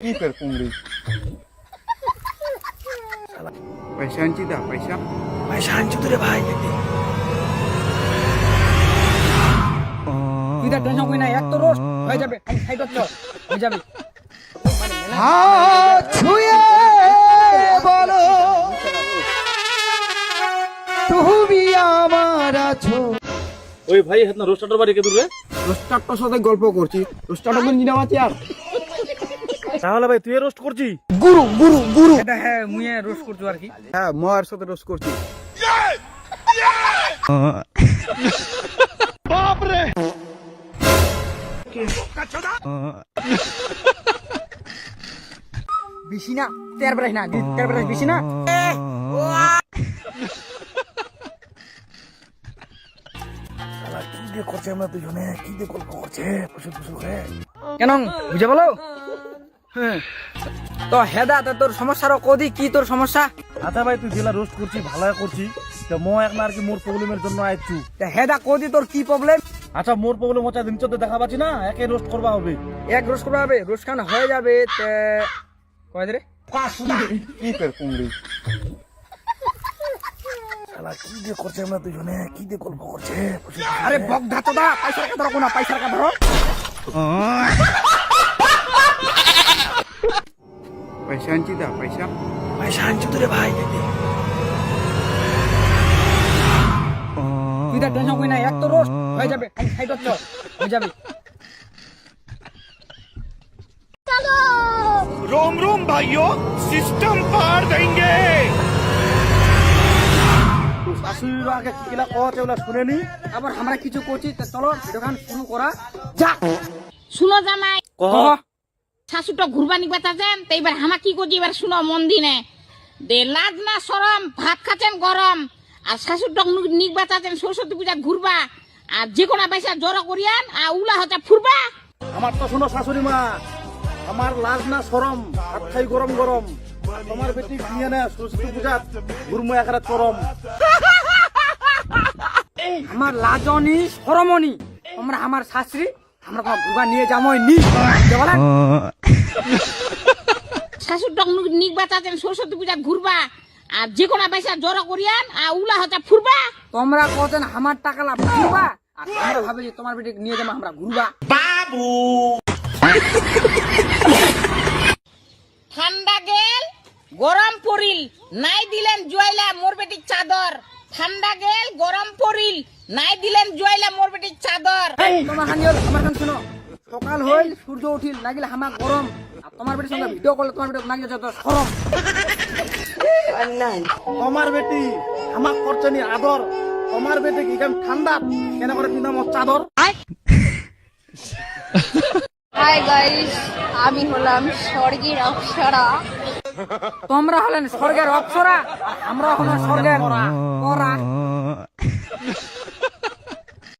কি ফের কুমড়ি পয়সা আনছি দা পয়সা পয়সা আনছি তো রে ভাই। তুই তো টেনশন করি না, এক তো রোস্ট হয়ে যাবে, সাইড হচ্ছে হয়ে যাবে। হাত ছুঁয়ে বলো তুমি আমার আছো। ওই ভাই হাত না রোস্টারটার বাড়ি কে দূরে? রোস্টারটার সাথে গল্প করছি, রোস্টারটা কোন জিনিস আছে আর তাহলে ভাই তুই রোস্ট করছিস? গুরু গুরু গুরু এটা হ্যাঁ মুয়ে রোস্ট করছো আর কি। হ্যাঁ মোয়ার সাথে রোস্ট করছি। বেশি না, তের বেড়াস না, তের বেড়াস বেশি না। কি দিয়ে করছে আমরা দুজনে, কি দিয়ে গল্প করছে ফুসুল ফুসুল করে। কেন বুঝে বলো? হ্যাঁ তো হেদা তো তোর সমস্যার কদি কি তোর সমস্যা? আচ্ছা ভাই তুই জেলা রোস্ট করছিস ভালো করছিস, তো মো এক না আর কি মোর প্রবলেমের জন্য আইছু। তা হেদা কদি তোর কি প্রবলেম? আচ্ছা মোর প্রবলেম হচ্ছে দিন চোদ্দ দেখা পাচ্ছি না, একে রোস্ট করবা হবে। এক রোস্ট করা হবে, রোস্ট খান হয়ে যাবে কয় রে কি ফের কুমড়ি শালা কি দিয়ে করছে আমরা দুজনে, কি দিয়ে গল্প করছে ফুসুল ফুসুল আরে করে। বক ধাতো দা পয়সা টাকা ধরো না, পয়সা টাকা ধরো। পয়সা আনছি দা পয়সা পয়সা আনছি তো রে ভাই। তুই তো টেনশন করি না, এক তো রোস্ট হয়ে যাবে, সাইড হচ্ছে হয়ে যাবে। रोम रोम भाइयों, सिस्टम पार देंगे। শাশুড়ির আগে কিলা কথা ওলা শুনে নি। আবার আমরা কিছু করছি, তা চলো দোকান শুরু করা যা। শুনো জামাই, কহ শাশুটা ঘুরবা নিবা তাছেন, তো এবার হামা কি করছি এবার শুনো মন দিনে। দে লাজ না সরম, ভাত খাচ্ছেন গরম, আর শাশুটা নিকবা তাছেন সরস্বতী পূজা ঘুরবা, আর যে কোনো পয়সা জড়ো করিয়ান আর উলা হচ্ছে ফুরবা। আমার তো শোনো শাশুড়ি মা, আমার লাজ না শরম, ভাত খাই গরম গরম, তোমার বেটি বিয়ে না সরস্বতী পূজা ঘুরমো একারা চরম। আমার লাজনি সরমনি, আমরা আমার শাশুড়ি আমরা কোনো ঘুরবা নিয়ে যাবই নি বলেন। শাশুটা নিকবা তাছেন সরস্বতী পূজা ঘুরবা, আর যে কোনো পয়সা জড়ো করিয়ান আর উলা হচ্ছে ফুরবা। তোমরা কজন আমার টাকা লাভ ঘুরবা, আর আমরা ভাবে যে তোমার বেটি নিয়ে যাবো আমরা ঘুরবা। ঠান্ডা গেল গরম পড়িল, নাই দিলেন জুয়াইলা মোর বেটির চাদর। ঠান্ডা গেল গরম পড়িল, নাই দিলেন জুয়াইলা মোর বেটির চাদর। তোমার খান হল আমার খান শুনো, সকাল হইল সূর্য উঠিল লাগিলে হামা গরম, আর তোমার বেটির সঙ্গে ভিডিও করলে তোমার বেটি লাগিলে যত সরম। তোমার বেটি আমার করছে নি আদর, তোমার বেটি কি কেমন ঠান্ডা কেন করে পিন্দাম চাদর। হাই গাইস, আমি হলাম স্বর্গের অপ্সরা। তোমরা হলেন স্বর্গের অপ্সরা, আর আমরা হলাম স্বর্গের পরা।